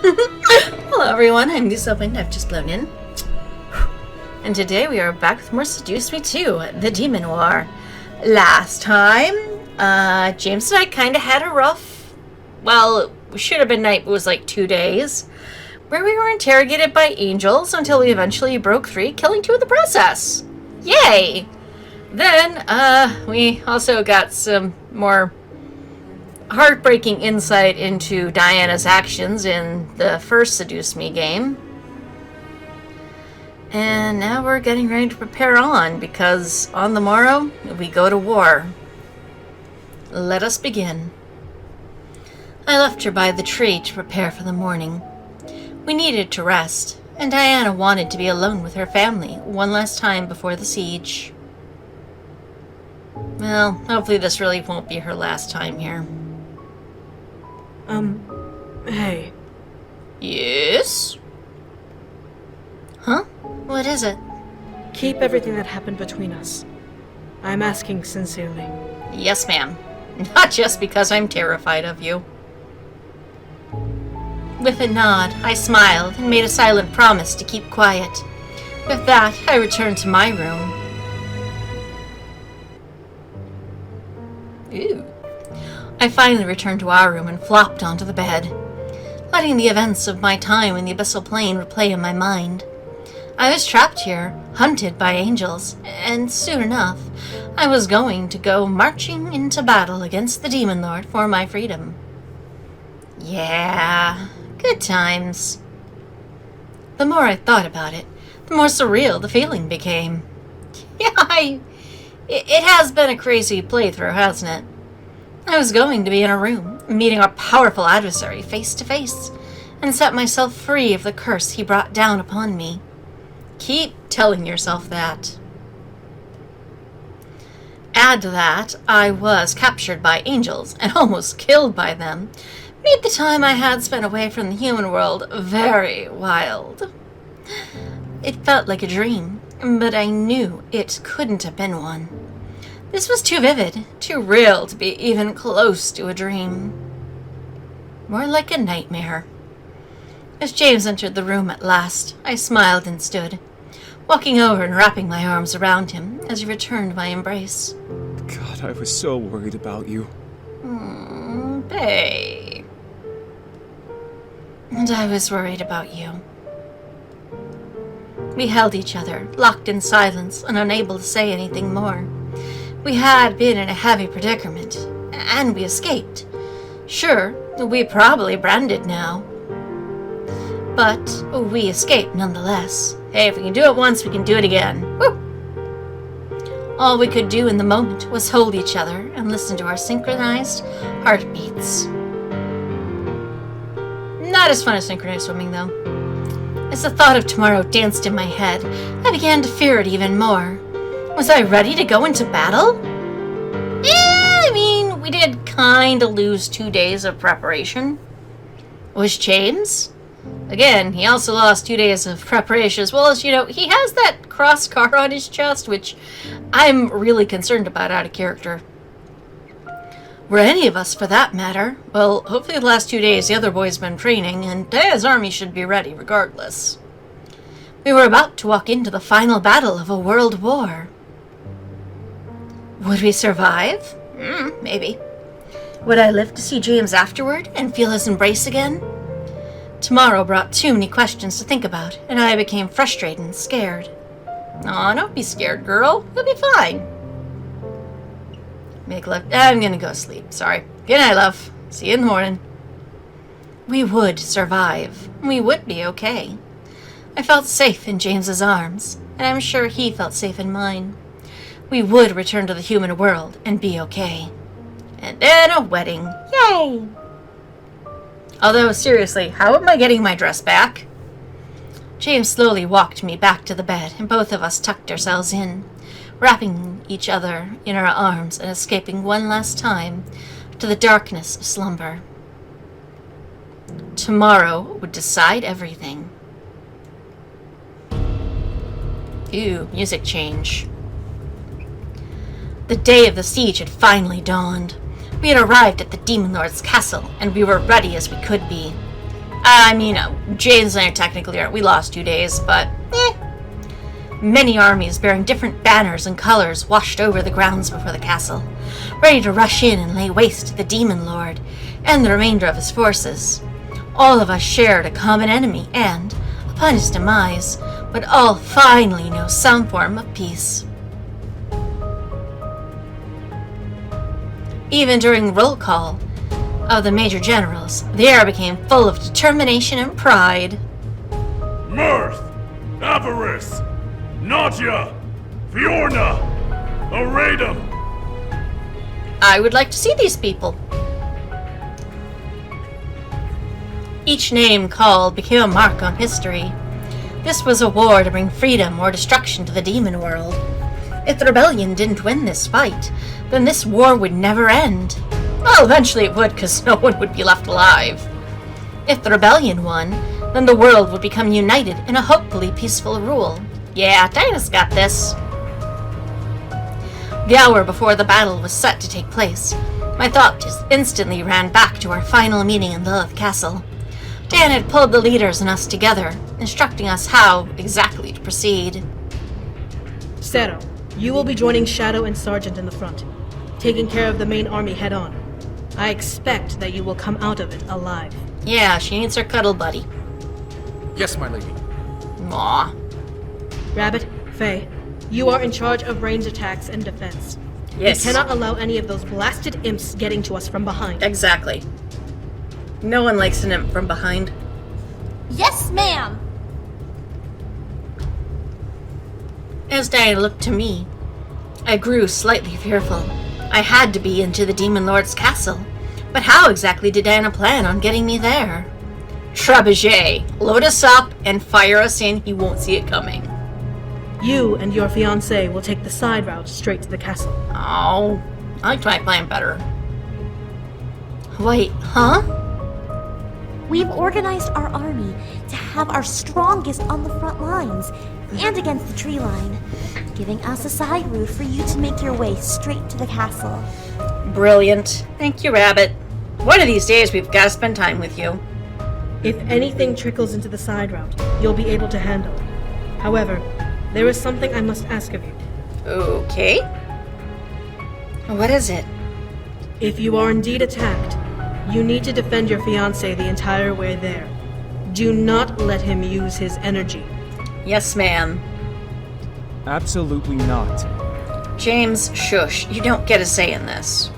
Hello everyone, I'm Lisa Wind. I've just blown in. And today we are back with more Seduce Me 2, The Demon War. Last time, James and I kind of had a rough, well, it should have been night, but it was like 2 days, where we were interrogated by angels until we eventually broke free, killing 2 in the process. Yay! Then, we also got some more heartbreaking insight into Diana's actions in the first Seduce Me game. And now we're getting ready to prepare on, because on the morrow, we go to war. Let us begin. I left her by the tree to prepare for the morning. We needed to rest, and Diana wanted to be alone with her family one last time before the siege. Well, hopefully this really won't be her last time here. Hey. Yes? Huh? What is it? Keep everything that happened between us. I'm asking sincerely. Yes, ma'am. Not just because I'm terrified of you. With a nod, I smiled and made a silent promise to keep quiet. With that, I returned to my room. Ooh. I finally returned to our room and flopped onto the bed, letting the events of my time in the abyssal plane replay in my mind. I was trapped here, hunted by angels, and soon enough, I was going to go marching into battle against the Demon Lord for my freedom. Yeah, good times. The more I thought about it, the more surreal the feeling became. Yeah, it has been a crazy playthrough, hasn't it? I was going to be in a room, meeting a powerful adversary face to face, and set myself free of the curse he brought down upon me. Keep telling yourself that. Add to that, I was captured by angels and almost killed by them. Made the time I had spent away from the human world very wild. It felt like a dream, but I knew it couldn't have been one. This was too vivid, too real to be even close to a dream. More like a nightmare. As James entered the room at last, I smiled and stood, walking over and wrapping my arms around him as he returned my embrace. God, I was so worried about you. Bae. And I was worried about you. We held each other, locked in silence and unable to say anything more. We had been in a heavy predicament, and we escaped. Sure, we probably branded now. But we escaped nonetheless. Hey, if we can do it once, we can do it again. Woo! All we could do in the moment was hold each other and listen to our synchronized heartbeats. Not as fun as synchronized swimming, though. As the thought of tomorrow danced in my head, I began to fear it even more. Was I ready to go into battle? I mean, we did kinda lose 2 days of preparation. Was James? Again, he also lost 2 days of preparation, as well as, he has that cross scar on his chest, which I'm really concerned about out of character. Were any of us, for that matter? Well, hopefully the last 2 days the other boy's been training, and Diana's army should be ready regardless. We were about to walk into the final battle of a world war. Would we survive? Maybe. Would I live to see James afterward and feel his embrace again? Tomorrow brought too many questions to think about, and I became frustrated and scared. Aw, don't be scared, girl. You'll be fine. Make love. I'm gonna go sleep. Sorry. Good night, love. See you in the morning. We would survive. We would be okay. I felt safe in James's arms, and I'm sure he felt safe in mine. We would return to the human world and be okay. And then a wedding. Yay! Although, seriously, how am I getting my dress back? James slowly walked me back to the bed, and both of us tucked ourselves in, wrapping each other in our arms and escaping one last time to the darkness of slumber. Tomorrow would decide everything. Ooh, music change. The day of the siege had finally dawned. We had arrived at the Demon Lord's castle, and we were ready as we could be. I mean, James and I technically aren't. We lost 2 days, but Many armies bearing different banners and colors washed over the grounds before the castle, ready to rush in and lay waste to the Demon Lord and the remainder of his forces. All of us shared a common enemy and, upon his demise, would all finally know some form of peace. Even during roll call of the major generals, the air became full of determination and pride. Mirth, Avarice, Nadia, Fiorna, Aradum. I would like to see these people. Each name called became a mark on history. This was a war to bring freedom or destruction to the demon world. If the rebellion didn't win this fight, then this war would never end. Well, eventually it would, because no one would be left alive. If the rebellion won, then the world would become united in a hopefully peaceful rule. Yeah, Dinah's got this. The hour before the battle was set to take place, my thoughts instantly ran back to our final meeting in Lilith Castle. Dan had pulled the leaders and us together, instructing us how exactly to proceed. Zero, you will be joining Shadow and Sergeant in the front, taking care of the main army head-on. I expect that you will come out of it alive. Yeah, she needs her cuddle buddy. Yes, my lady. Aw. Rabbit, Faye, you are in charge of range attacks and defense. Yes. We cannot allow any of those blasted imps getting to us from behind. Exactly. No one likes an imp from behind. Yes, ma'am! As Diana looked to me, I grew slightly fearful. I had to be into the Demon Lord's castle, but how exactly did Diana plan on getting me there? Trebuchet, load us up and fire us in, he won't see it coming. You and your fiancé will take the side route straight to the castle. Oh, I liked my plan better. Wait, huh? We've organized our army to have our strongest on the front lines and against the tree line, giving us a side route for you to make your way straight to the castle. Brilliant. Thank you, Rabbit. One of these days we've got to spend time with you. If anything trickles into the side route, you'll be able to handle it. However, there is something I must ask of you. Okay. What is it? If you are indeed attacked, you need to defend your fiancé the entire way there. Do not let him use his energy. Yes, ma'am. Absolutely not. James, shush. You don't get a say in this.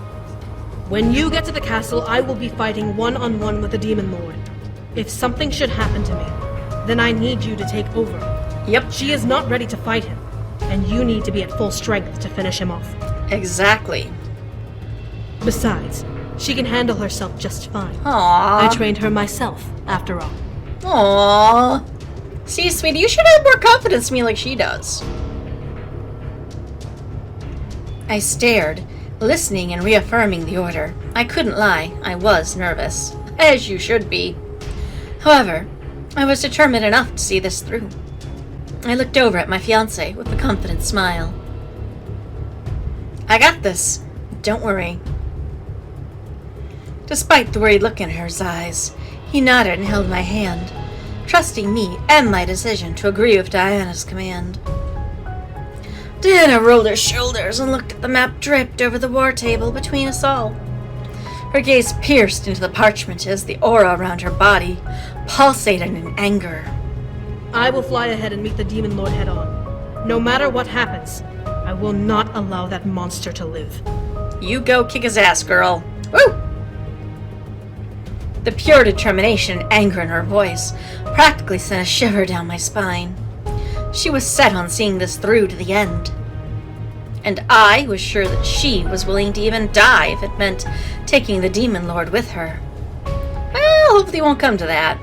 When you get to the castle, I will be fighting one-on-one with the Demon Lord. If something should happen to me, then I need you to take over. Yep. She is not ready to fight him, and you need to be at full strength to finish him off. Exactly. Besides, she can handle herself just fine. Aww. I trained her myself, after all. Aww. See, sweetie, you should have more confidence in me like she does. I stared, listening and reaffirming the order. I couldn't lie, I was nervous. As you should be. However, I was determined enough to see this through. I looked over at my fiancé with a confident smile. I got this. Don't worry. Despite the worried look in his eyes, he nodded and held my hand, trusting me and my decision to agree with Diana's command. Diana rolled her shoulders and looked at the map draped over the war table between us all. Her gaze pierced into the parchment as the aura around her body pulsated in anger. I will fly ahead and meet the Demon Lord head-on. No matter what happens, I will not allow that monster to live. You go kick his ass, girl. Woo! The pure determination and anger in her voice practically sent a shiver down my spine. She was set on seeing this through to the end. And I was sure that she was willing to even die if it meant taking the Demon Lord with her. Well, hopefully it won't come to that.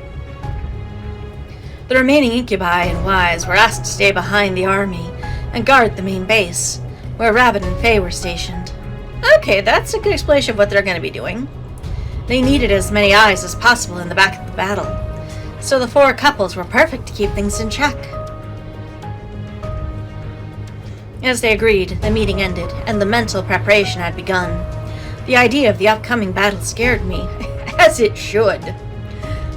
The remaining incubi and wives were asked to stay behind the army and guard the main base, where Rabbit and Faye were stationed. Okay, that's a good explanation of what they're going to be doing. They needed as many eyes as possible in the back of the battle, so the 4 couples were perfect to keep things in check. As they agreed, the meeting ended, and the mental preparation had begun. The idea of the upcoming battle scared me, as it should.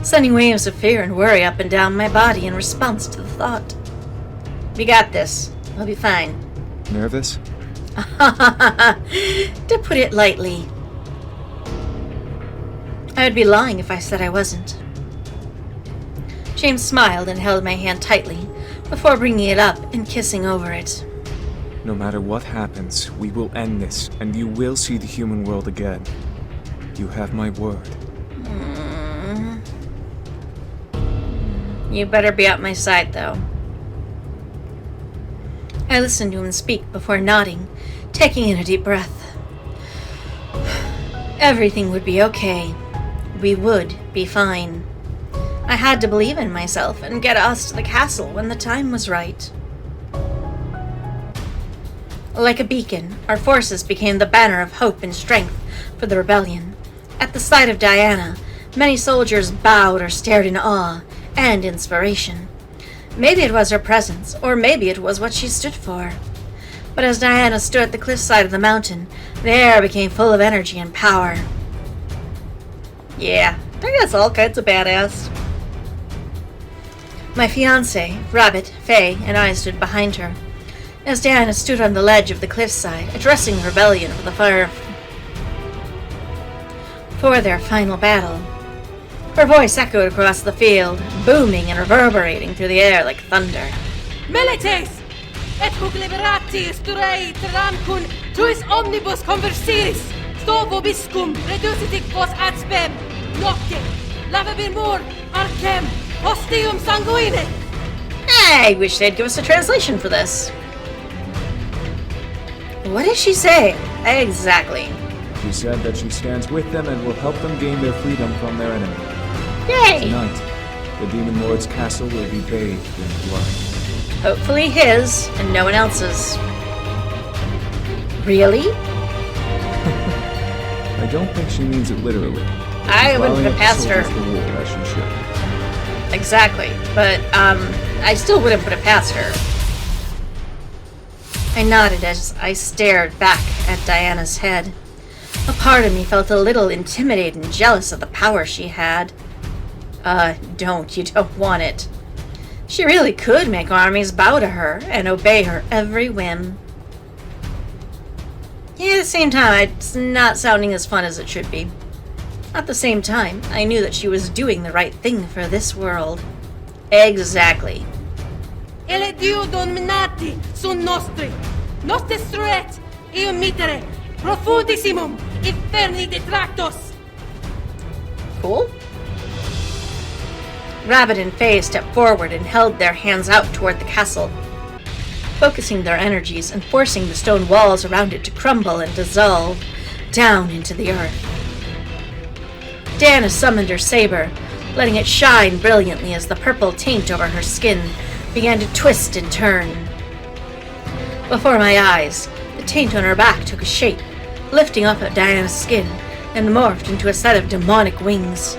sending waves of fear and worry up and down my body in response to the thought. We got this. We'll be fine. Nervous? To put it lightly. I would be lying if I said I wasn't. James smiled and held my hand tightly before bringing it up and kissing over it. No matter what happens, we will end this, and you will see the human world again. You have my word. You better be at my side, though. I listened to him speak before nodding, taking in a deep breath. Everything would be okay. We would be fine. I had to believe in myself and get us to the castle when the time was right. Like a beacon, our forces became the banner of hope and strength for the rebellion. At the sight of Diana, many soldiers bowed or stared in awe and inspiration. Maybe it was her presence, or maybe it was what she stood for. But as Diana stood at the cliffside of the mountain, the air became full of energy and power. Yeah, I think that's all kinds of badass. My fiancé, Rabbit, Faye, and I stood behind her, as Diana stood on the ledge of the cliffside, addressing the rebellion for their final battle. Her voice echoed across the field, booming and reverberating through the air like thunder. Milites! Et hoc liberati sturei terramcun tuis omnibus conversiris, sto vobiscum reducitic vos ad spem, nocte, lavabir mur, arcem, hostium sanguine! I wish they'd give us a translation for this. What is she saying? Exactly. She said that she stands with them and will help them gain their freedom from their enemy. Yay! Tonight, the Demon Lord's castle will be bathed in blood. Hopefully his, and no one else's. Really? I don't think she means it literally. I wouldn't put it past her. The war as she should. Exactly, but, I still wouldn't put it past her. I nodded as I stared back at Diana's head. A part of me felt a little intimidated and jealous of the power she had. You don't want it. She really could make armies bow to her and obey her every whim. Yet at the same time, it's not sounding as fun as it should be. At the same time, I knew that she was doing the right thing for this world. Exactly. Ele Dio dominati sunt nostri, nos destruet, eum mitere, profundissimum, inferni detractos. Cool. Rabbit and Faye stepped forward and held their hands out toward the castle, focusing their energies and forcing the stone walls around it to crumble and dissolve down into the earth. Diana summoned her saber, letting it shine brilliantly as the purple taint over her skin began to twist and turn. Before my eyes, the taint on her back took a shape, lifting up at Diana's skin and morphed into a set of demonic wings.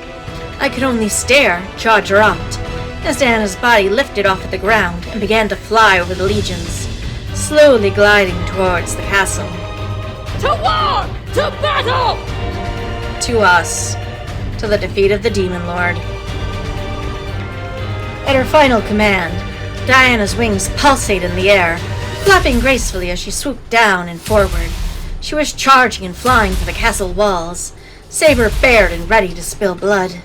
I could only stare, jaw dropped, as Diana's body lifted off of the ground and began to fly over the legions, slowly gliding towards the castle. To war! To battle! To us. To the defeat of the Demon Lord. At her final command, Diana's wings pulsated in the air, flapping gracefully as she swooped down and forward. She was charging and flying for the castle walls, saber bared and ready to spill blood.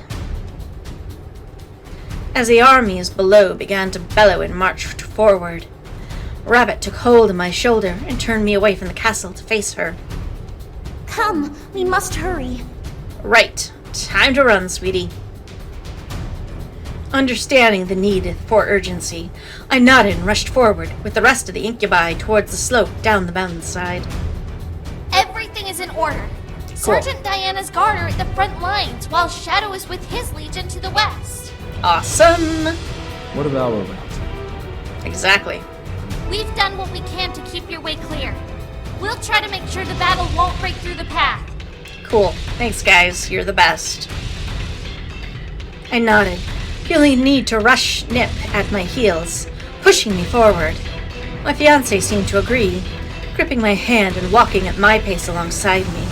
As the armies below began to bellow and marched forward, Rabbit took hold of my shoulder and turned me away from the castle to face her. Come, we must hurry. Right. Time to run, sweetie. Understanding the need for urgency, I nodded and rushed forward with the rest of the incubi towards the slope down the mountainside. Everything is in order. Sergeant Diana's guard are at the front lines, while Shadow is with his legion to the west. Awesome! What of our route? Exactly. We've done what we can to keep your way clear. We'll try to make sure the battle won't break through the path. Cool. Thanks, guys. You're the best. I nodded, feeling the need to rush Nip at my heels, pushing me forward. My fiancé seemed to agree, gripping my hand and walking at my pace alongside me.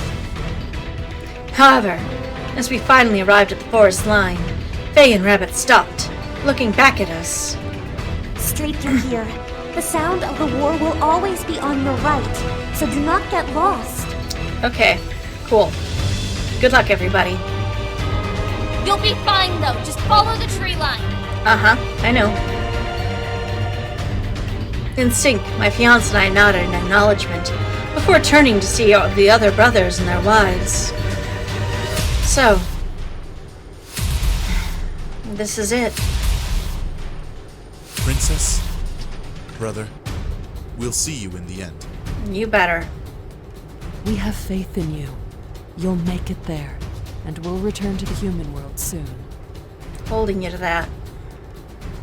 However, as we finally arrived at the forest line, Faye and Rabbit stopped, looking back at us. Straight through here. The sound of the war will always be on your right, so do not get lost. Okay, cool. Good luck, everybody. You'll be fine though. Just follow the tree line. I know. In sync, my fiance and I nodded in acknowledgement before turning to see the other brothers and their wives. So, this is it. Princess, brother, we'll see you in the end. You better. We have faith in you. You'll make it there, and we'll return to the human world soon. Holding you to that.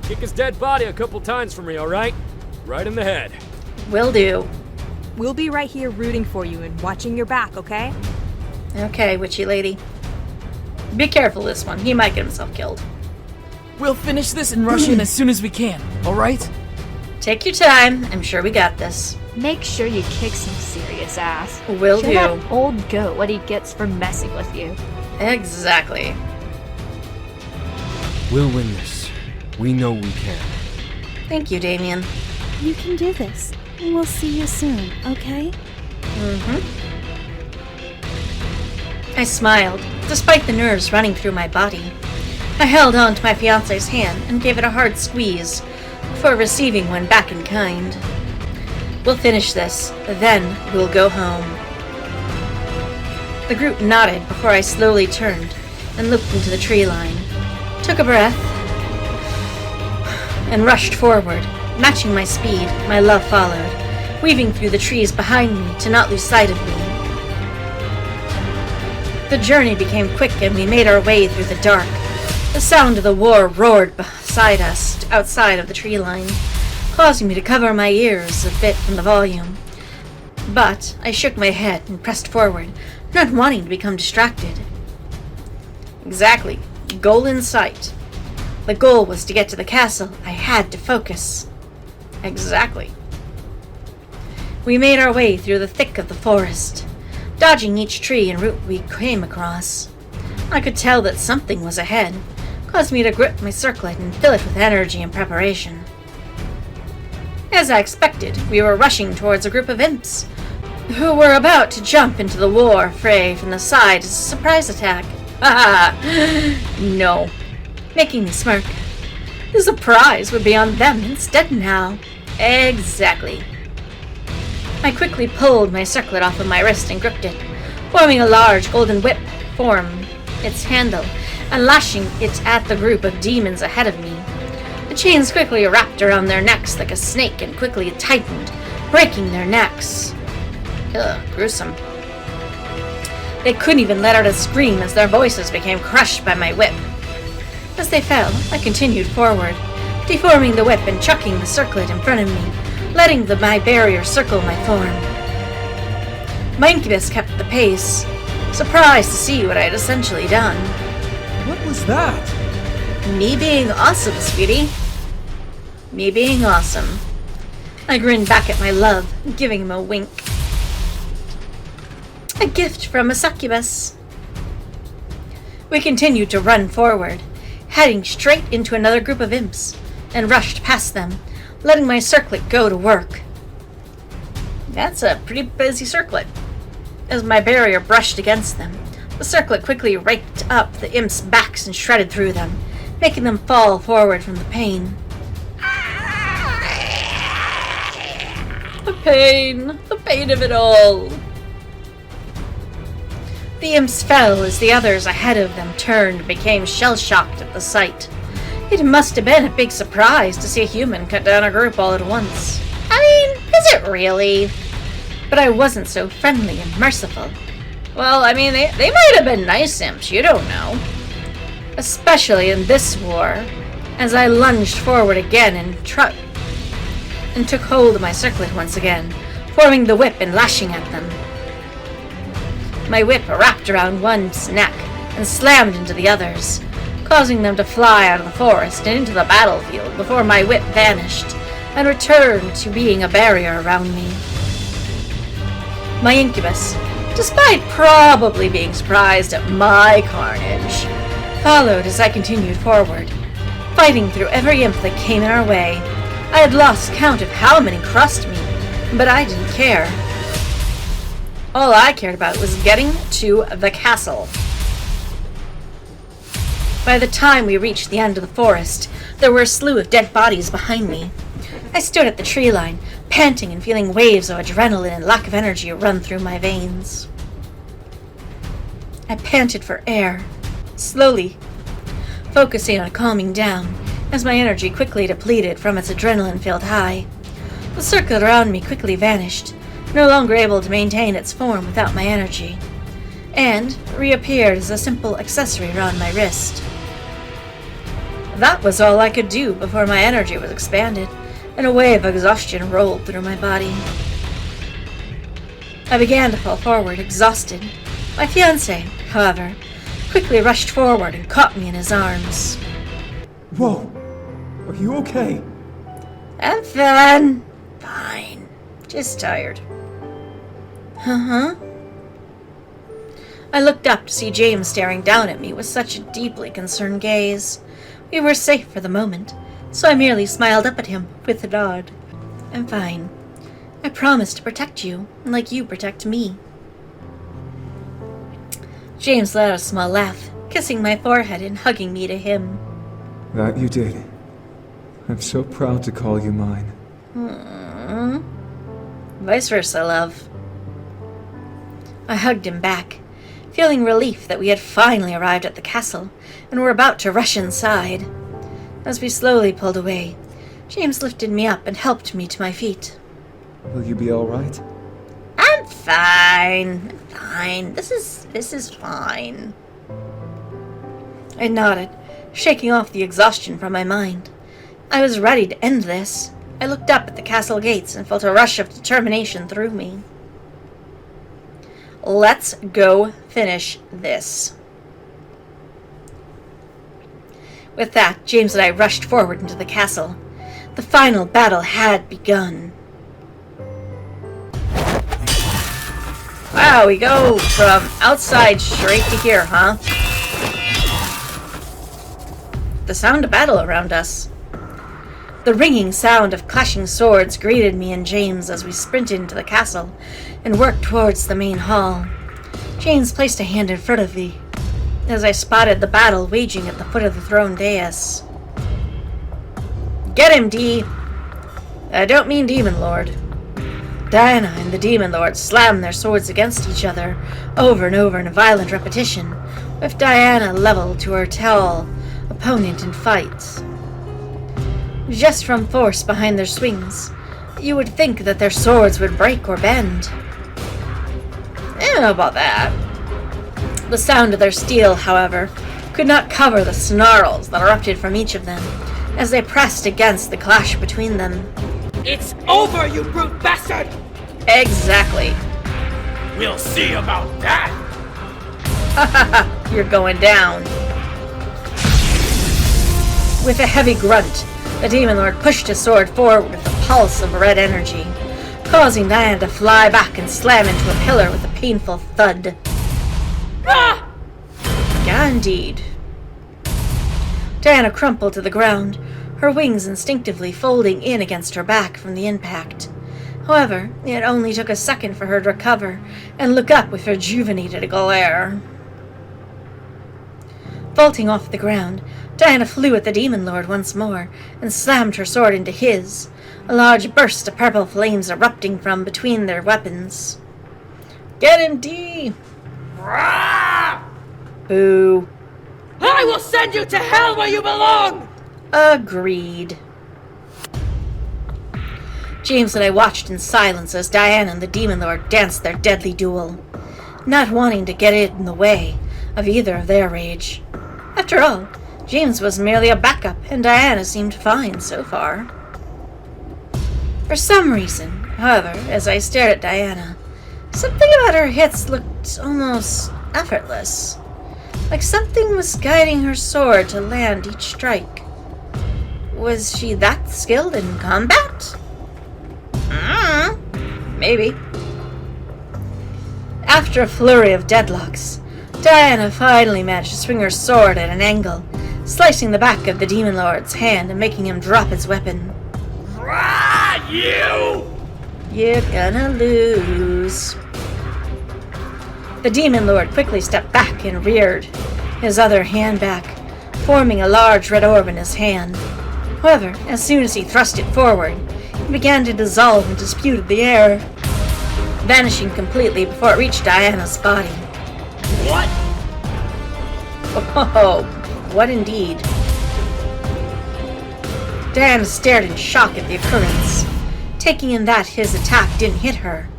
Kick his dead body a couple times for me, alright? Right in the head. Will do. We'll be right here rooting for you and watching your back, okay? Okay, witchy lady. Be careful this one. He might get himself killed. We'll finish this and rush in as soon as we can, alright? Take your time. I'm sure we got this. Make sure you kick some serious ass. Will Show do. that old goat what he gets for messing with you. Exactly. We'll win this. We know we can. Thank you, Damien. You can do this. We'll see you soon, okay? I smiled, despite the nerves running through my body. I held on to my fiance's hand and gave it a hard squeeze before receiving one back in kind. We'll finish this, then we'll go home. The group nodded before I slowly turned and looked into the tree line, took a breath, and rushed forward. Matching my speed, my love followed, weaving through the trees behind me to not lose sight of me. The journey became quick and we made our way through the dark. The sound of the war roared beside us, outside of the tree line, causing me to cover my ears a bit from the volume. But I shook my head and pressed forward, not wanting to become distracted. Exactly. Goal in sight. The goal was to get to the castle. I had to focus. Exactly. We made our way through the thick of the forest, dodging each tree and root we came across. I could tell that something was ahead, caused me to grip my circlet and fill it with energy and preparation. As I expected, we were rushing towards a group of imps, who were about to jump into the war fray from the side as a surprise attack. No. Making me smirk. The surprise would be on them instead now. Exactly. I quickly pulled my circlet off of my wrist and gripped it, forming a large golden whip form its handle and lashing it at the group of demons ahead of me. The chains quickly wrapped around their necks like a snake and quickly tightened, breaking their necks. Ugh, gruesome. They couldn't even let out a scream as their voices became crushed by my whip. As they fell, I continued forward, deforming the whip and chucking the circlet in front of me, letting my barrier circle my form. My incubus kept the pace, surprised to see what I had essentially done. What was that? Me being awesome, sweetie. Me being awesome. I grinned back at my love, giving him a wink. A gift from a succubus. We continued to run forward, heading straight into another group of imps, and rushed past them, letting my circlet go to work. That's a pretty busy circlet. As my barrier brushed against them, the circlet quickly raked up the imps' backs and shredded through them, making them fall forward from the pain. The pain of it all. The imps fell as the others ahead of them turned and became shell-shocked at the sight. It must have been a big surprise to see a human cut down a group all at once. I mean, is it really? But I wasn't so friendly and merciful. Well, I mean, they might have been nice imps, you don't know. Especially in this war, as I lunged forward again and took hold of my circlet once again, forming the whip and lashing at them. My whip wrapped around one's neck and slammed into the others, causing them to fly out of the forest and into the battlefield before my whip vanished and returned to being a barrier around me. My incubus, despite probably being surprised at my carnage, followed as I continued forward, fighting through every imp that came in our way. I had lost count of how many crossed me, but I didn't care. All I cared about was getting to the castle. By the time we reached the end of the forest, there were a slew of dead bodies behind me. I stood at the tree line, panting and feeling waves of adrenaline and lack of energy run through my veins. I panted for air, slowly, focusing on calming down, as my energy quickly depleted from its adrenaline-filled high. The circle around me quickly vanished, no longer able to maintain its form without my energy, and reappeared as a simple accessory around my wrist. That was all I could do before my energy was expanded, and a wave of exhaustion rolled through my body. I began to fall forward, exhausted. My fiancé, however, quickly rushed forward and caught me in his arms. Whoa! Are you okay? I'm fine. Fine. Just tired. Uh-huh. I looked up to see James staring down at me with such a deeply concerned gaze. We were safe for the moment, so I merely smiled up at him with a nod. I'm fine. I promise to protect you, like you protect me. James let out a small laugh, kissing my forehead and hugging me to him. That you did. I'm so proud to call you mine. Vice versa, love. I hugged him back, feeling relief that we had finally arrived at the castle and were about to rush inside. As we slowly pulled away, James lifted me up and helped me to my feet. Will you be all right? I'm fine. I'm fine. This is fine. I nodded, shaking off the exhaustion from my mind. I was ready to end this. I looked up at the castle gates and felt a rush of determination through me. Let's go finish this. With that, James and I rushed forward into the castle. The final battle had begun. Wow, we go from outside straight to here, huh? The sound of battle around us. The ringing sound of clashing swords greeted me and James as we sprinted into the castle and worked towards the main hall. James placed a hand in front of me as I spotted the battle waging at the foot of the throne dais. Get him, D! I don't mean Demon Lord. Diana and the Demon Lord slammed their swords against each other over and over in a violent repetition, with Diana leveled to her tall opponent in fight. Just from force behind their swings, you would think that their swords would break or bend. I don't know about that. The sound of their steel, however, could not cover the snarls that erupted from each of them as they pressed against the clash between them. It's over, you brute bastard! Exactly. We'll see about that! Ha ha ha, you're going down. With a heavy grunt, the Demon Lord pushed his sword forward with a pulse of red energy, causing Diana to fly back and slam into a pillar with a painful thud. Ah! Yeah, indeed. Diana crumpled to the ground, her wings instinctively folding in against her back from the impact. However, it only took a second for her to recover and look up with rejuvenated glare. Vaulting off the ground, Diana flew at the Demon Lord once more and slammed her sword into his, a large burst of purple flames erupting from between their weapons. Get him, D! Boo. I will send you to hell where you belong! Agreed. James and I watched in silence as Diana and the Demon Lord danced their deadly duel, not wanting to get in the way of either of their rage. After all, James was merely a backup, and Diana seemed fine so far. For some reason, however, as I stared at Diana, something about her hits looked almost effortless, like something was guiding her sword to land each strike. Was she that skilled in combat? Maybe. After a flurry of deadlocks, Diana finally managed to swing her sword at an angle, slicing the back of the Demon Lord's hand and making him drop his weapon. You're gonna lose. The Demon Lord quickly stepped back and reared his other hand back, forming a large red orb in his hand. However, as soon as he thrust it forward, it began to dissolve and dispute the air, vanishing completely before it reached Diana's body. What? Oh, what indeed. Diana stared in shock at the occurrence, taking in that his attack didn't hit her,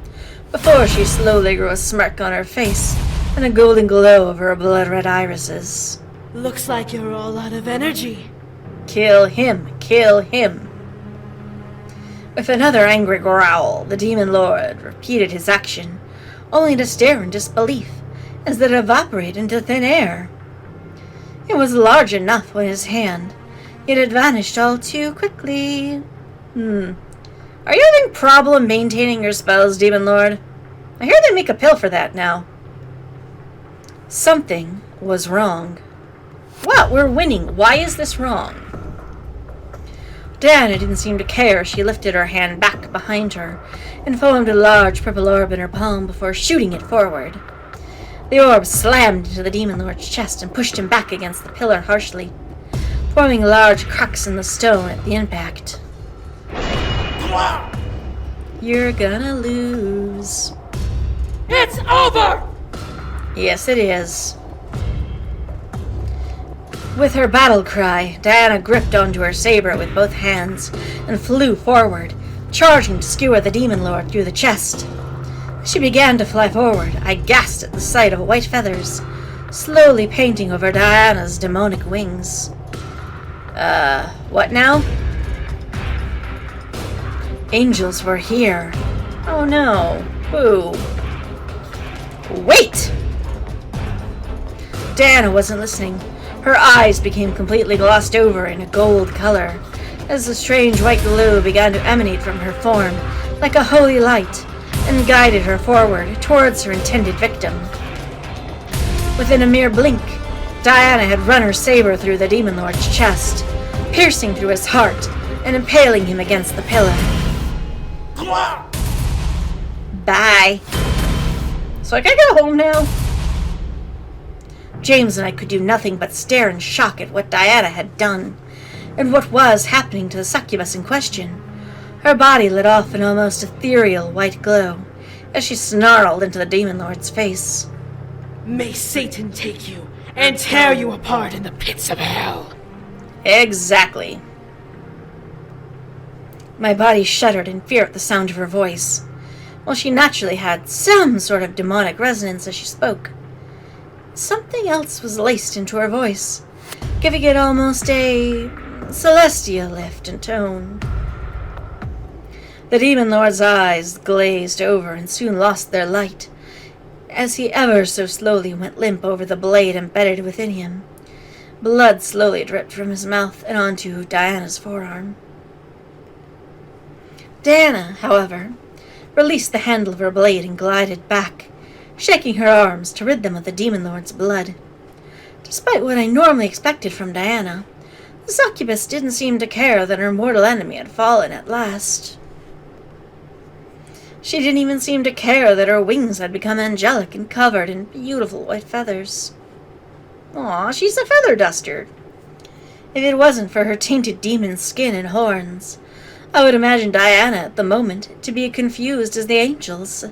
before she slowly grew a smirk on her face and a golden glow over her blood-red irises. Looks like you're all out of energy. Kill him! Kill him! With another angry growl, the Demon Lord repeated his action, only to stare in disbelief as it evaporated into thin air. It was large enough when his hand, yet it vanished all too quickly. Are you having problem maintaining your spells, Demon Lord? I hear they make a pill for that now. Something was wrong. What? We're winning. Why is this wrong? Diana didn't seem to care. She lifted her hand back behind her and formed a large purple orb in her palm before shooting it forward. The orb slammed into the Demon Lord's chest and pushed him back against the pillar harshly, forming large cracks in the stone at the impact. You're gonna lose. It's over! Yes, it is. With her battle cry, Diana gripped onto her saber with both hands and flew forward, charging to skewer the Demon Lord through the chest. As she began to fly forward, I gasped at the sight of white feathers, slowly painting over Diana's demonic wings. What now? Angels were here. Oh no. Boo. Wait! Diana wasn't listening. Her eyes became completely glossed over in a gold color, as a strange white glow began to emanate from her form, like a holy light, and guided her forward towards her intended victim. Within a mere blink, Diana had run her saber through the Demon Lord's chest, piercing through his heart and impaling him against the pillar. Bye. So I gotta go home now? James and I could do nothing but stare in shock at what Diana had done, and what was happening to the succubus in question. Her body lit off an almost ethereal white glow, as she snarled into the Demon Lord's face. May Satan take you and tear you apart in the pits of hell. Exactly. My body shuddered in fear at the sound of her voice, while she naturally had some sort of demonic resonance as she spoke. Something else was laced into her voice, giving it almost a celestial lift and tone. The Demon Lord's eyes glazed over and soon lost their light, as he ever so slowly went limp over the blade embedded within him. Blood slowly dripped from his mouth and onto Diana's forearm. Diana, however, released the handle of her blade and glided back, shaking her arms to rid them of the Demon Lord's blood. Despite what I normally expected from Diana, the succubus didn't seem to care that her mortal enemy had fallen at last. She didn't even seem to care that her wings had become angelic and covered in beautiful white feathers. Aw, she's a feather duster. If it wasn't for her tainted demon skin and horns, I would imagine Diana at the moment to be confused as the angels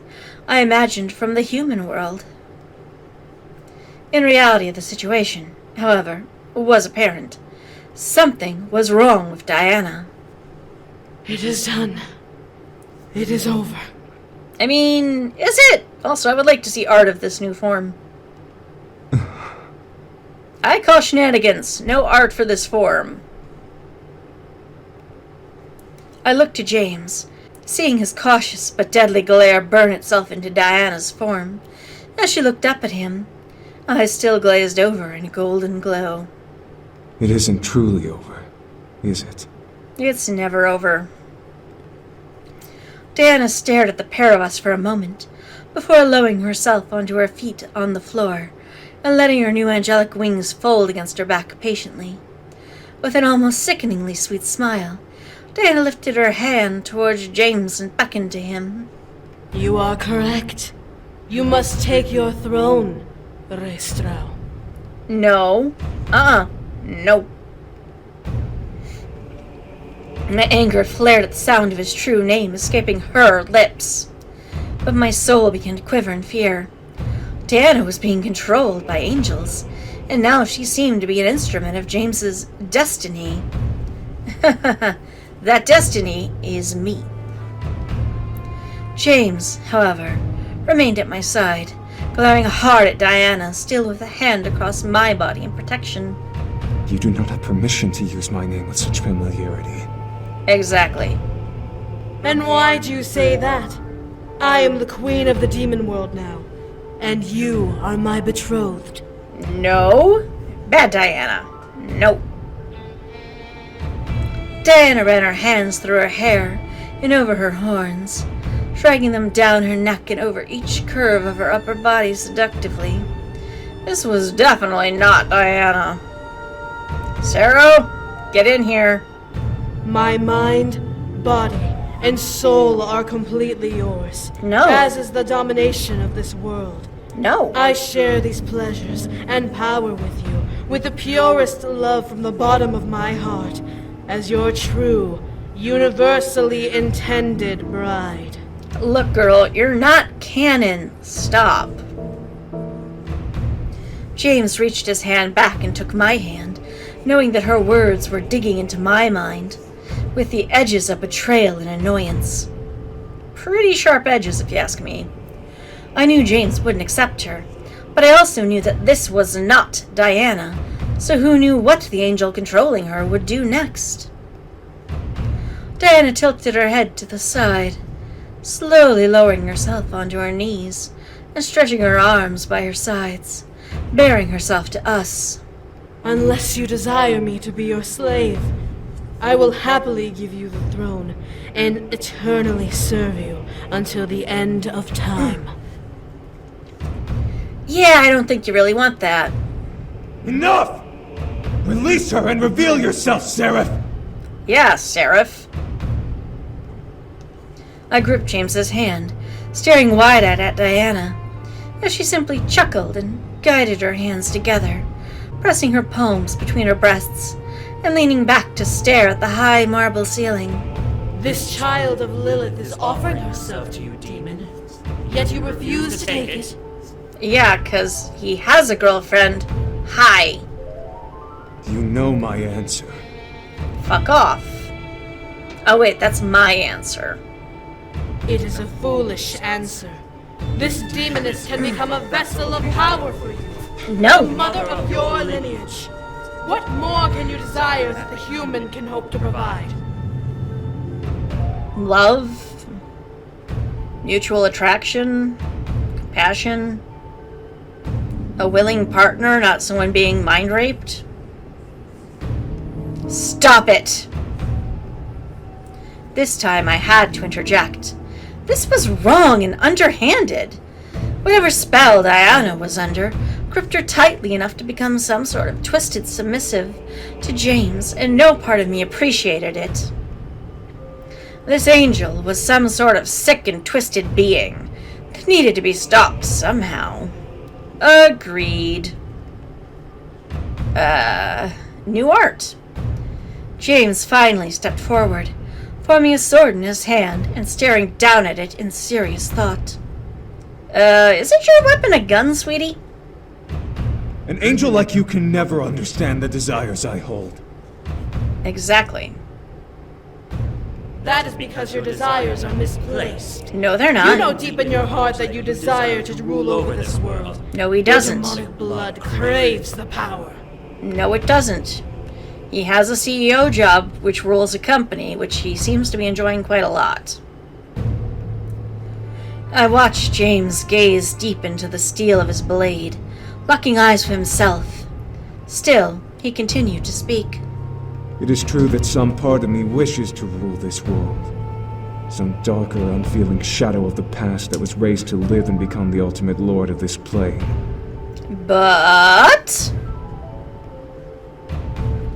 I imagined from the human world. In reality, the situation, however, was apparent. Something was wrong with Diana. It is done. It is over. I mean, is it? Also, I would like to see art of this new form. I call shenanigans. No art for this form. I looked to James, seeing his cautious but deadly glare burn itself into Diana's form. As she looked up at him, eyes still glazed over in a golden glow. It isn't truly over, is it? It's never over. Diana stared at the pair of us for a moment, before lowering herself onto her feet on the floor, and letting her new angelic wings fold against her back patiently. With an almost sickeningly sweet smile, Diana lifted her hand towards James and beckoned to him. You are correct. You must take your throne, Reistrau. No. No. My anger flared at the sound of his true name escaping her lips. But my soul began to quiver in fear. Diana was being controlled by angels, and now she seemed to be an instrument of James's destiny. That destiny is me. James, however, remained at my side, glaring hard at Diana, still with a hand across my body in protection. You do not have permission to use my name with such familiarity. Exactly. And why do you say that? I am the queen of the demon world now, and you are my betrothed. No. Bad Diana. No. Diana ran her hands through her hair and over her horns, dragging them down her neck and over each curve of her upper body seductively. This was definitely not Diana. Sarah, get in here. My mind, body, and soul are completely yours. No. As is the domination of this world. No. I share these pleasures and power with you, with the purest love from the bottom of my heart, as your true, universally intended bride. Look, girl, you're not canon. Stop. James reached his hand back and took my hand, knowing that her words were digging into my mind, with the edges of betrayal and annoyance. Pretty sharp edges, if you ask me. I knew James wouldn't accept her, but I also knew that this was not Diana, so who knew what the angel controlling her would do next? Diana tilted her head to the side, slowly lowering herself onto her knees and stretching her arms by her sides, baring herself to us. Unless you desire me to be your slave, I will happily give you the throne and eternally serve you until the end of time. Yeah, I don't think you really want that. Enough! Release her and reveal yourself, Seraph! Yeah, Seraph. I gripped James's hand, staring wide-eyed at Diana, as she simply chuckled and guided her hands together, pressing her palms between her breasts and leaning back to stare at the high marble ceiling. This child of Lilith is offering herself to you, demon, yet you refuse to take it. Yeah, 'cause he has a girlfriend. Hi. You know my answer. Fuck off. Oh wait, that's my answer. It is a foolish answer. This demoness can become a vessel of power for you. No. The mother of your lineage. What more can you desire that the human can hope to provide? Love, mutual attraction, compassion, a willing partner, not someone being mind raped. Stop it! This time I had to interject. This was wrong and underhanded. Whatever spell Diana was under gripped her tightly enough to become some sort of twisted submissive to James, and no part of me appreciated it. This angel was some sort of sick and twisted being that needed to be stopped somehow. Agreed. New art. James finally stepped forward, forming a sword in his hand and staring down at it in serious thought. Isn't your weapon a gun, sweetie? An angel like you can never understand the desires I hold. Exactly. That is because your desires are misplaced. No, they're not. You know deep in your heart that you desire to rule over this world. No, he doesn't. Your demonic blood craves the power. No, it doesn't. He has a CEO job, which rules a company, which he seems to be enjoying quite a lot. I watched James gaze deep into the steel of his blade, locking eyes with himself. Still, he continued to speak. It is true that some part of me wishes to rule this world. Some darker, unfeeling shadow of the past that was raised to live and become the ultimate lord of this plane. But...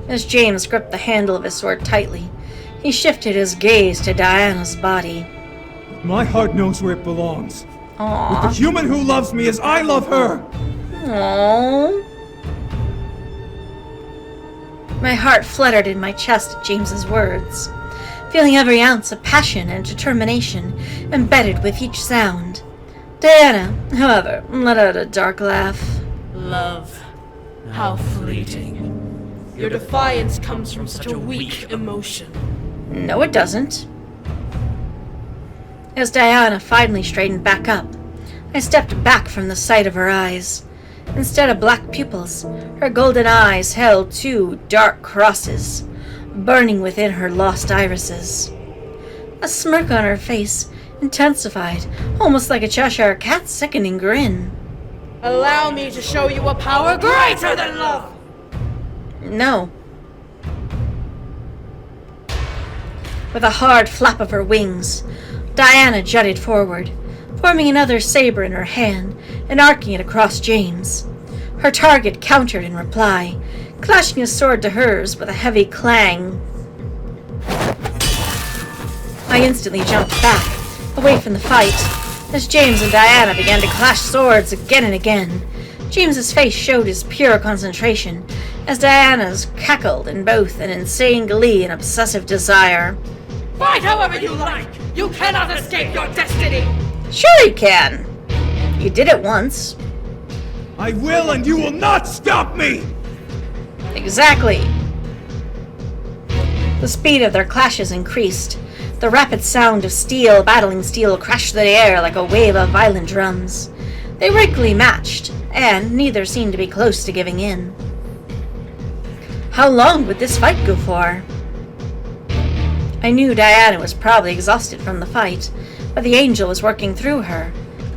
As James gripped the handle of his sword tightly, he shifted his gaze to Diana's body. My heart knows where it belongs. Aww. With the human who loves me as I love her. Aww. My heart fluttered in my chest at James's words, feeling every ounce of passion and determination embedded with each sound. Diana, however, let out a dark laugh. Love. How fleeting. Your defiance comes from such a weak emotion. No, it doesn't. As Diana finally straightened back up, I stepped back from the sight of her eyes. Instead of black pupils, her golden eyes held two dark crosses, burning within her lost irises. A smirk on her face intensified, almost like a Cheshire Cat's sickening grin. Allow me to show you a power greater than love! No. With a hard flap of her wings, Diana jutted forward, forming another saber in her hand and arcing it across James. Her target countered in reply, clashing his sword to hers with a heavy clang. I instantly jumped back, away from the fight, as James and Diana began to clash swords again and again. James's face showed his pure concentration, as Diana's cackled in both an insane glee and obsessive desire. Fight however you like! You cannot escape your destiny! Sure you can! You did it once. I will, and you will not stop me! Exactly. The speed of their clashes increased. The rapid sound of steel battling steel crashed through the air like a wave of violent drums. They were equally matched, and neither seemed to be close to giving in. How long would this fight go for? I knew Diana was probably exhausted from the fight, but the angel was working through her,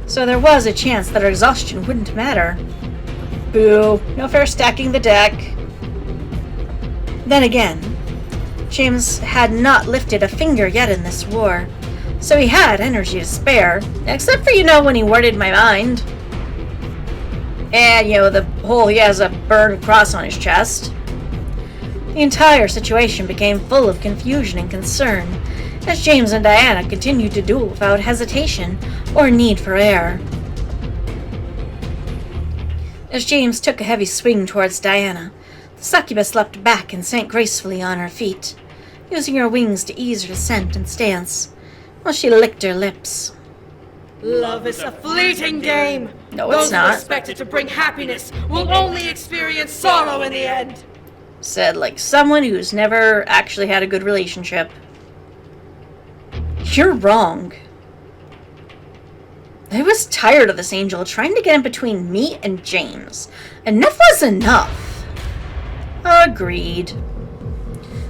so there was a chance that her exhaustion wouldn't matter. Boo, no fair stacking the deck. Then again, James had not lifted a finger yet in this war, so he had energy to spare, except for, when he worded my mind. And, the whole he has a burned cross on his chest. The entire situation became full of confusion and concern, as James and Diana continued to duel without hesitation or need for air. As James took a heavy swing towards Diana, the succubus leapt back and sank gracefully on her feet, using her wings to ease her descent and stance, while she licked her lips. Love is a fleeting game! No, it's not. Those expected to bring happiness will only experience sorrow in the end! Said like someone who's never actually had a good relationship. You're wrong. I was tired of this angel trying to get in between me and James. Enough was enough. Agreed.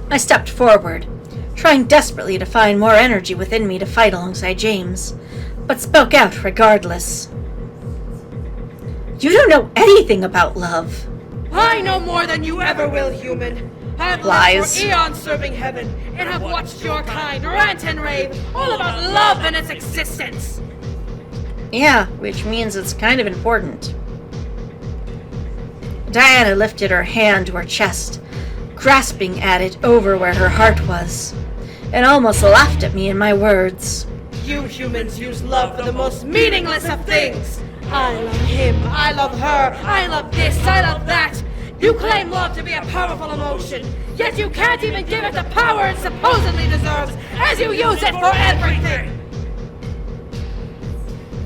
I stepped forward, trying desperately to find more energy within me to fight alongside James, but spoke out regardless. You don't know anything about love. I know more than you ever will, human. I've lived for eons serving heaven, and have watched your kind rant and rave all about love and its existence. Yeah, which means it's kind of important. Diana lifted her hand to her chest, grasping at it over where her heart was, and almost laughed at me in my words. You humans use love for the most meaningless of things. I love him, I love her, I love this, I love that. You claim love to be a powerful emotion, yet you can't even give it the power it supposedly deserves, as you use it for everything!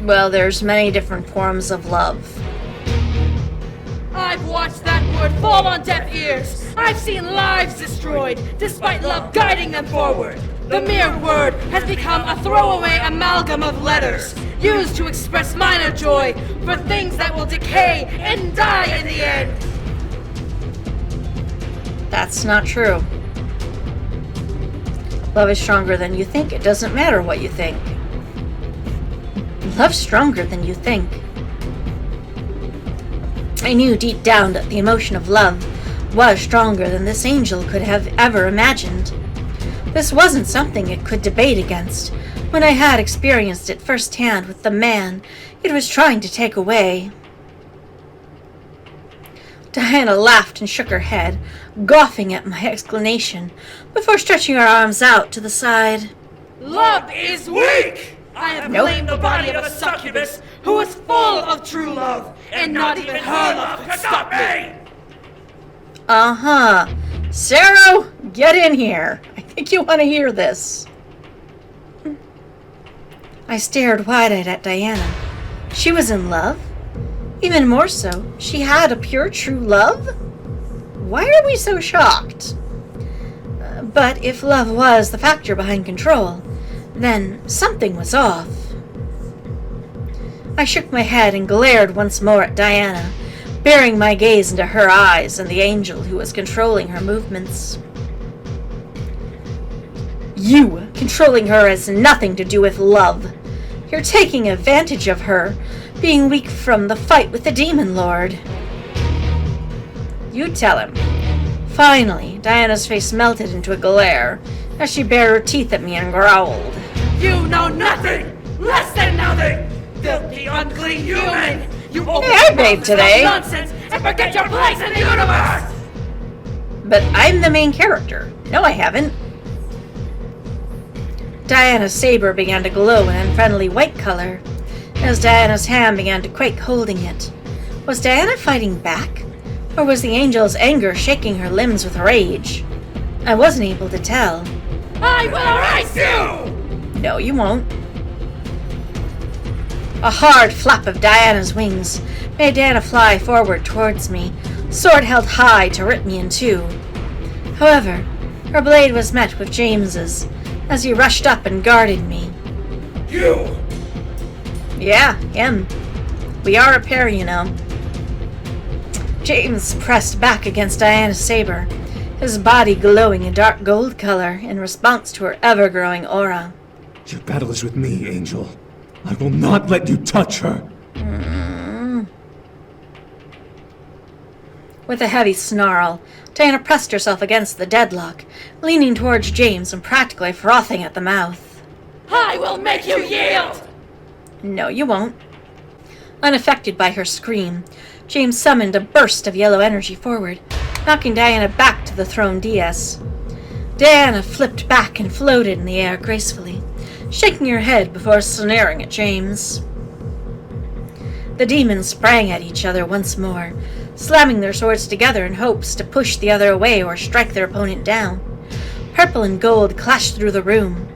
Well, there's many different forms of love. I've watched that word fall on deaf ears. I've seen lives destroyed, despite love guiding them forward. The mere word has become a throwaway amalgam of letters, used to express minor joy for things that will decay and die in the end. That's not true. Love is stronger than you think. It doesn't matter what you think. Love's stronger than you think. I knew deep down that the emotion of love was stronger than this angel could have ever imagined. This wasn't something it could debate against, when I had experienced it firsthand with the man it was trying to take away. Diana laughed and shook her head, gawking at my exclamation, before stretching her arms out to the side. Love is weak! I have claimed the body of a succubus who is full of true love, and not even her love could stop me! Uh-huh. Sarah, get in here. I think you want to hear this. I stared wide-eyed at Diana. She was in love? Even more so, she had a pure true love? Why are we so shocked? But if love was the factor behind control, then something was off. I shook my head and glared once more at Diana, bearing my gaze into her eyes and the angel who was controlling her movements. You controlling her has nothing to do with love. You're taking advantage of her, being weak from the fight with the Demon Lord. You tell him. Finally, Diana's face melted into a glare as she bared her teeth at me and growled. You know nothing! Less than nothing! Filthy, unclean human! You open Hey, I bathed today. Nonsense and forget your place in the universe! But I'm the main character. No, I haven't. Diana's saber began to glow an unfriendly white color as Diana's hand began to quake holding it. Was Diana fighting back? Or was the angel's anger shaking her limbs with rage? I wasn't able to tell. I will erase you! No, you won't. A hard flap of Diana's wings made Diana fly forward towards me, sword held high to rip me in two. However, her blade was met with James's as he rushed up and guarded me. You! Yeah, him. We are a pair, you know. James pressed back against Diana's saber, his body glowing a dark gold color in response to her ever-growing aura. Your battle is with me, Angel. I will not let you touch her. With a heavy snarl, Diana pressed herself against the deadlock, leaning towards James and practically frothing at the mouth. I will make you yield! No, you won't. Unaffected by her scream, James summoned a burst of yellow energy forward, knocking Diana back to the throne dais. Diana flipped back and floated in the air gracefully, shaking her head before snaring at James. The demons sprang at each other once more, slamming their swords together in hopes to push the other away or strike their opponent down. Purple and gold clashed through the room,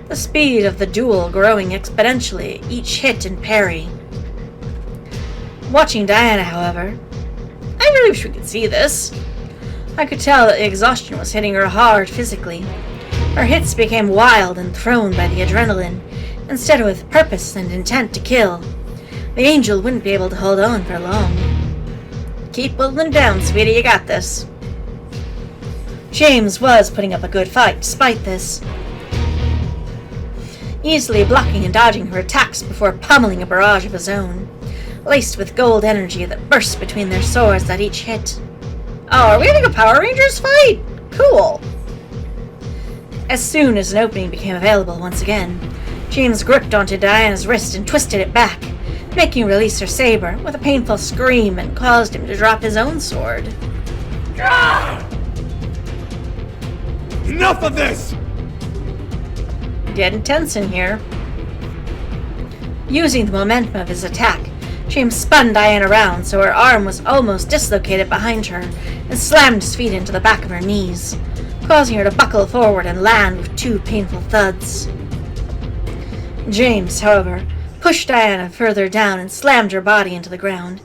the speed of the duel growing exponentially each hit and parry. Watching Diana, however, I really wish we could see this. I could tell that the exhaustion was hitting her hard physically. Her hits became wild and thrown by the adrenaline, instead of with purpose and intent to kill. The angel wouldn't be able to hold on for long. Keep pulling down, sweetie, you got this. James was putting up a good fight despite this, easily blocking and dodging her attacks before pummeling a barrage of his own, laced with gold energy that burst between their swords at each hit. Oh, are we having a Power Rangers fight? Cool. As soon as an opening became available once again, James gripped onto Diana's wrist and twisted it back, making her release her saber with a painful scream and caused him to drop his own sword. Enough of this! Getting tense in here. Using the momentum of his attack, James spun Diana around so her arm was almost dislocated behind her and slammed his feet into the back of her knees, causing her to buckle forward and land with two painful thuds. James, however, pushed Diana further down and slammed her body into the ground,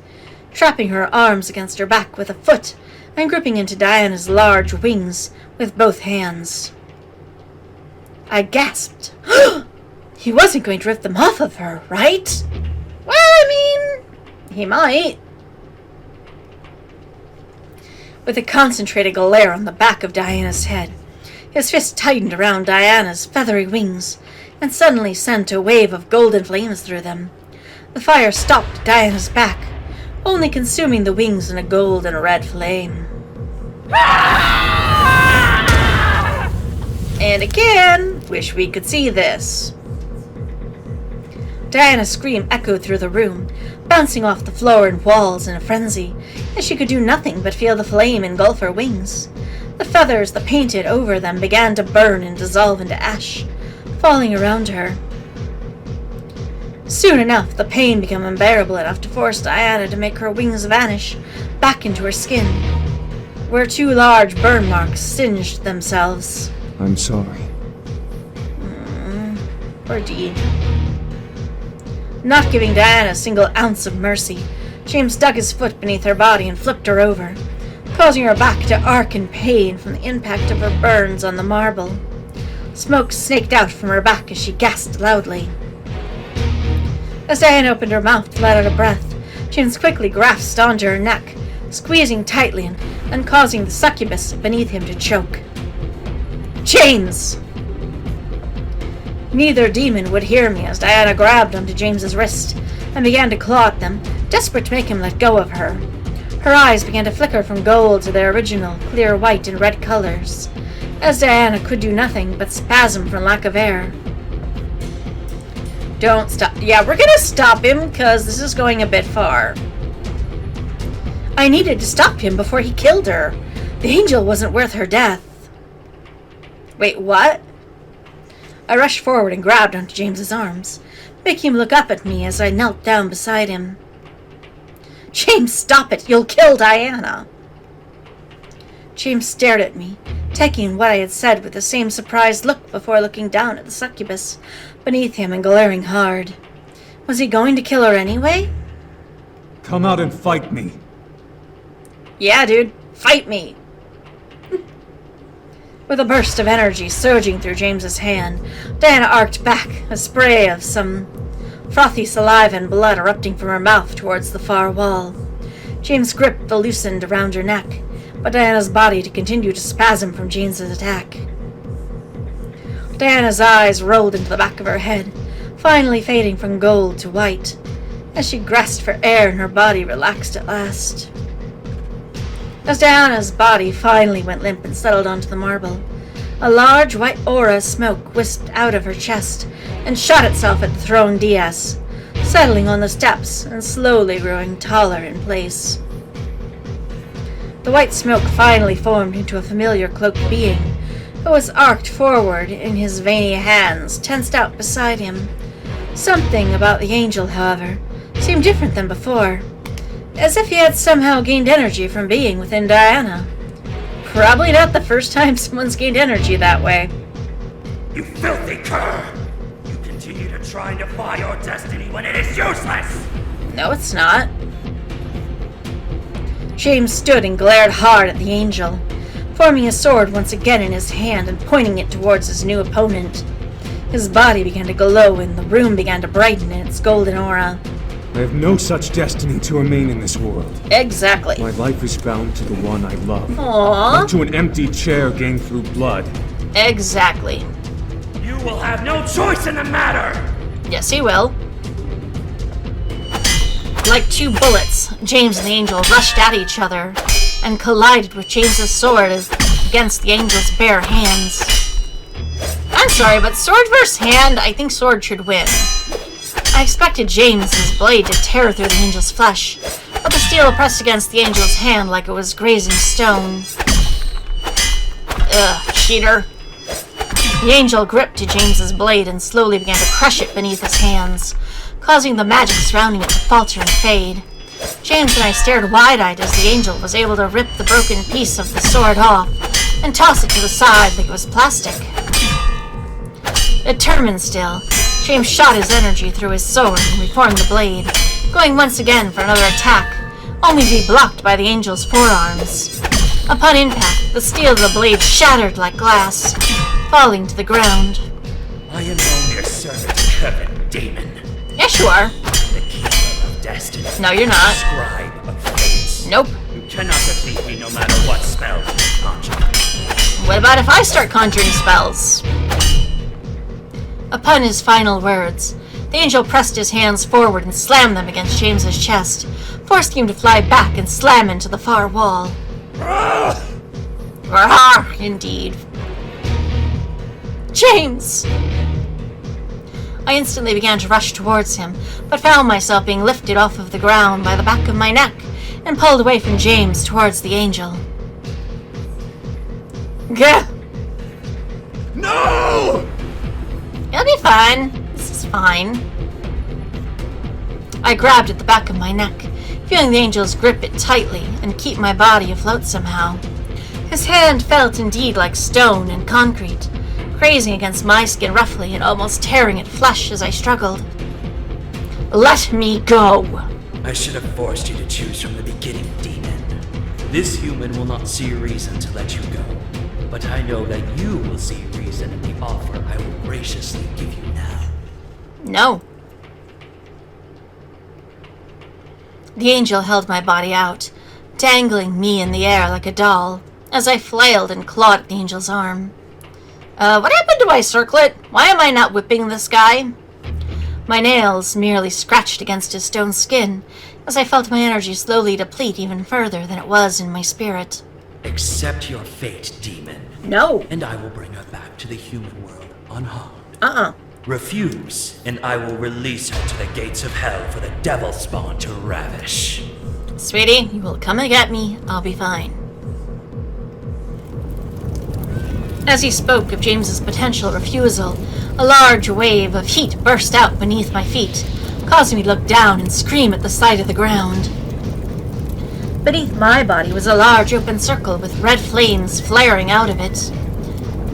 trapping her arms against her back with a foot and gripping into Diana's large wings with both hands. I gasped. He wasn't going to rip them off of her, right? Well, I mean, he might. With a concentrated glare on the back of Diana's head, his fist tightened around Diana's feathery wings and suddenly sent a wave of golden flames through them. The fire stopped Diana's back, only consuming the wings in a gold and a red flame. And again, wish we could see this. Diana's scream echoed through the room, bouncing off the floor and walls in a frenzy, as she could do nothing but feel the flame engulf her wings. The feathers that painted over them began to burn and dissolve into ash, falling around her. Soon enough, the pain became unbearable enough to force Diana to make her wings vanish back into her skin, where 2 large burn marks singed themselves. I'm sorry. Poor Dee. Not giving Diana a single ounce of mercy, James dug his foot beneath her body and flipped her over, causing her back to arc in pain from the impact of her burns on the marble. Smoke snaked out from her back as she gasped loudly. As Diana opened her mouth to let out a breath, James quickly grasped onto her neck, squeezing tightly and causing the succubus beneath him to choke. James! Neither demon would hear me as Diana grabbed onto James's wrist and began to claw at them, desperate to make him let go of her. Her eyes began to flicker from gold to their original, clear white and red colors, as Diana could do nothing but spasm from lack of air. Don't stop. Yeah, we're gonna stop him, because this is going a bit far. I needed to stop him before he killed her. The angel wasn't worth her death. Wait, what? I rushed forward and grabbed onto James's arms, making him look up at me as I knelt down beside him. James, stop it! You'll kill Diana! James stared at me, taking what I had said with the same surprised look before looking down at the succubus beneath him and glaring hard. Was he going to kill her anyway? Come out and fight me. Yeah, dude. Fight me! With a burst of energy surging through James's hand, Diana arced back, a spray of some frothy saliva and blood erupting from her mouth towards the far wall. James' grip loosened around her neck, but Diana's body continued to spasm from James's attack. Diana's eyes rolled into the back of her head, finally fading from gold to white, as she grasped for air and her body relaxed at last. As Diana's body finally went limp and settled onto the marble, a large white aura of smoke wisped out of her chest and shot itself at the thrown Diaz, settling on the steps and slowly growing taller in place. The white smoke finally formed into a familiar cloaked being, who was arced forward in his veiny hands, tensed out beside him. Something about the angel, however, seemed different than before, as if he had somehow gained energy from being within Diana. Probably not the first time someone's gained energy that way. You filthy cur! You continue to try and defy your destiny when it is useless! No, it's not. James stood and glared hard at the angel, forming his sword once again in his hand and pointing it towards his new opponent. His body began to glow and the room began to brighten in its golden aura. I have no such destiny to remain in this world. Exactly. My life is bound to the one I love. Aww. Not to an empty chair gained through blood. Exactly. You will have no choice in the matter! Yes, he will. Like 2 bullets, James and the angel rushed at each other and collided with James's sword against the angel's bare hands. I'm sorry, but sword versus hand, I think sword should win. I expected James's blade to tear through the angel's flesh, but the steel pressed against the angel's hand like it was grazing stone. Ugh, cheater. The angel gripped to James's blade and slowly began to crush it beneath his hands, causing the magic surrounding it to falter and fade. James and I stared wide-eyed as the angel was able to rip the broken piece of the sword off and toss it to the side like it was plastic. Determined still, James shot his energy through his sword and reformed the blade, going once again for another attack, only to be blocked by the angel's forearms. Upon impact, the steel of the blade shattered like glass, falling to the ground. I am no mere servant of heaven, demon. Yes, you are. The keeper of destiny. No, you're not. Scribe of fates. Nope. You cannot defeat me no matter what spell you conjure. What about if I start conjuring spells? Upon his final words, the angel pressed his hands forward and slammed them against James's chest, forcing him to fly back and slam into the far wall. Indeed. James! I instantly began to rush towards him, but found myself being lifted off of the ground by the back of my neck and pulled away from James towards the angel. Gah! No! It'll be fine. This is fine. I grabbed at the back of my neck, feeling the angel's grip it tightly and keep my body afloat somehow. His hand felt indeed like stone and concrete, grazing against my skin roughly and almost tearing at flesh as I struggled. Let me go! I should have forced you to choose from the beginning, demon. This human will not see reason to let you go, but I know that you will see reason in the offer I will graciously give you now. No. The angel held my body out, dangling me in the air like a doll, as I flailed and clawed at the angel's arm. What happened to my circlet? Why am I not whipping this guy? My nails merely scratched against his stone skin, as I felt my energy slowly deplete even further than it was in my spirit. Accept your fate, demon. No. And I will bring her back to the human world unharmed. Uh-uh. Refuse, and I will release her to the gates of hell for the devil spawn to ravish. Sweetie, you will come and get me. I'll be fine. As he spoke of James's potential refusal, a large wave of heat burst out beneath my feet, causing me to look down and scream at the sight of the ground. Beneath my body was a large open circle with red flames flaring out of it.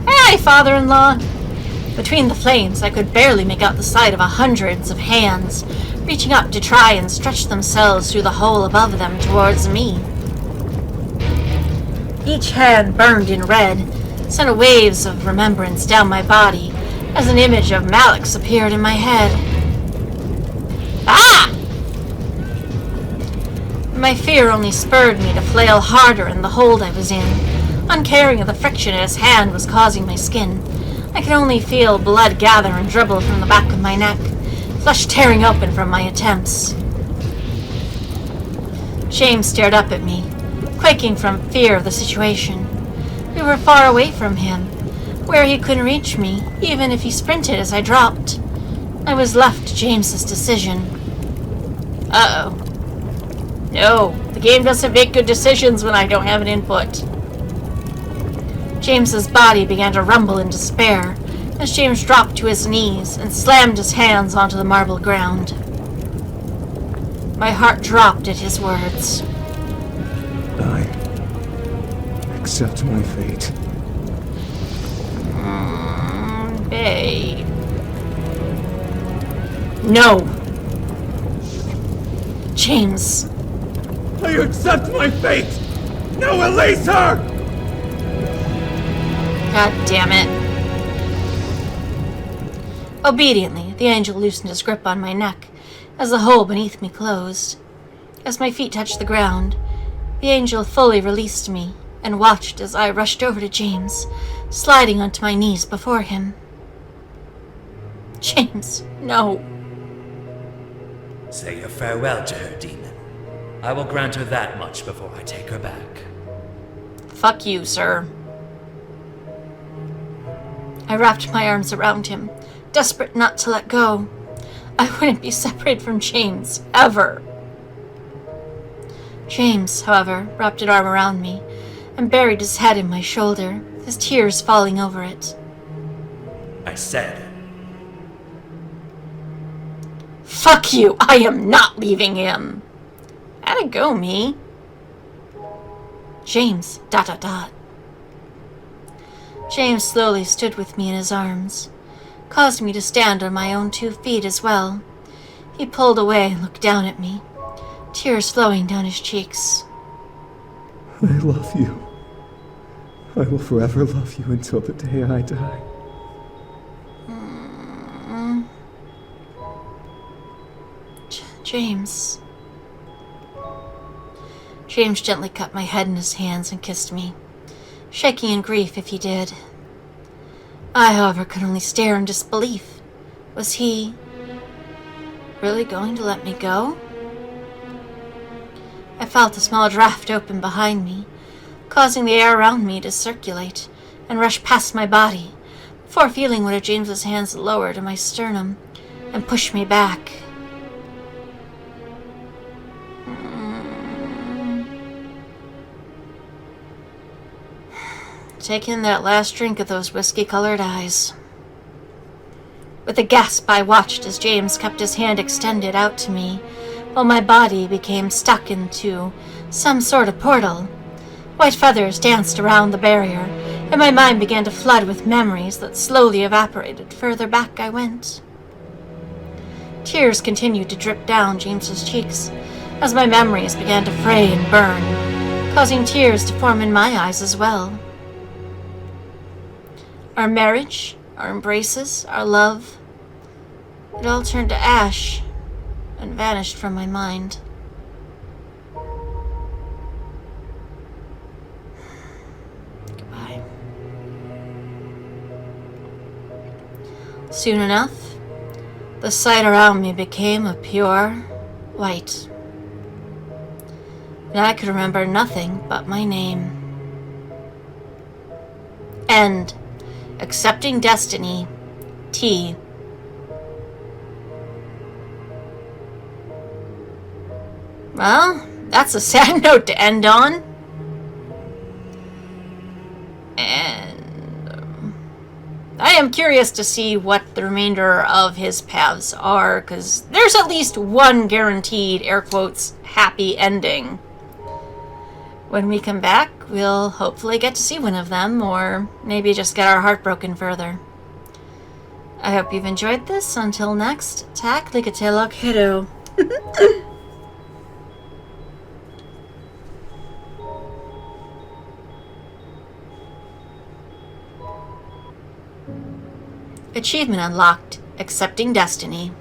Hey, father-in-law! Between the flames, I could barely make out the sight of hundreds of hands, reaching up to try and stretch themselves through the hole above them towards me. Each hand burned in red, sent waves of remembrance down my body, as an image of Malix appeared in my head. Ah! My fear only spurred me to flail harder in the hold I was in, uncaring of the friction his hand was causing my skin. I could only feel blood gather and dribble from the back of my neck, flesh tearing open from my attempts. James stared up at me, quaking from fear of the situation. We were far away from him, where he couldn't reach me, even if he sprinted as I dropped. I was left to James's decision. Uh-oh. No, the game doesn't make good decisions when I don't have an input. James's body began to rumble in despair as James dropped to his knees and slammed his hands onto the marble ground. My heart dropped at his words. I accept my fate. Babe. No. James. I accept my fate! Now release her! God damn it. Obediently, the angel loosened his grip on my neck as the hole beneath me closed. As my feet touched the ground, the angel fully released me and watched as I rushed over to James, sliding onto my knees before him. James, no. Say your farewell to her, demon. I will grant her that much before I take her back. Fuck you, sir. I wrapped my arms around him, desperate not to let go. I wouldn't be separated from James, ever. James, however, wrapped an arm around me and buried his head in my shoulder, his tears falling over it. I said. Fuck you! I am not leaving him! How'd it go, me? James, ... James slowly stood with me in his arms, caused me to stand on my own 2 feet as well. He pulled away and looked down at me, tears flowing down his cheeks. I love you. I will forever love you until the day I die. James. James gently cut my head in his hands and kissed me, shaking in grief if he did. I, however, could only stare in disbelief. Was he really going to let me go? I felt a small draft open behind me, causing the air around me to circulate and rush past my body, before feeling one of James's hands lower to my sternum, and push me back. Take in that last drink of those whiskey-colored eyes. With a gasp, I watched as James kept his hand extended out to me, while my body became stuck into some sort of portal. White feathers danced around the barrier, and my mind began to flood with memories that slowly evaporated. Further back I went. Tears continued to drip down James's cheeks as my memories began to fray and burn, causing tears to form in my eyes as well. Our marriage, our embraces, our love, it all turned to ash and vanished from my mind. Goodbye. Soon enough, the sight around me became a pure white, and I could remember nothing but my name. End. Accepting Destiny, T. Well, that's a sad note to end on. And I am curious to see what the remainder of his paths are, because there's at least one guaranteed, air quotes, happy ending. When we come back, we'll hopefully get to see one of them, or maybe just get our heart broken further. I hope you've enjoyed this. Until next, tak likatelok hero. Achievement unlocked. Accepting Destiny.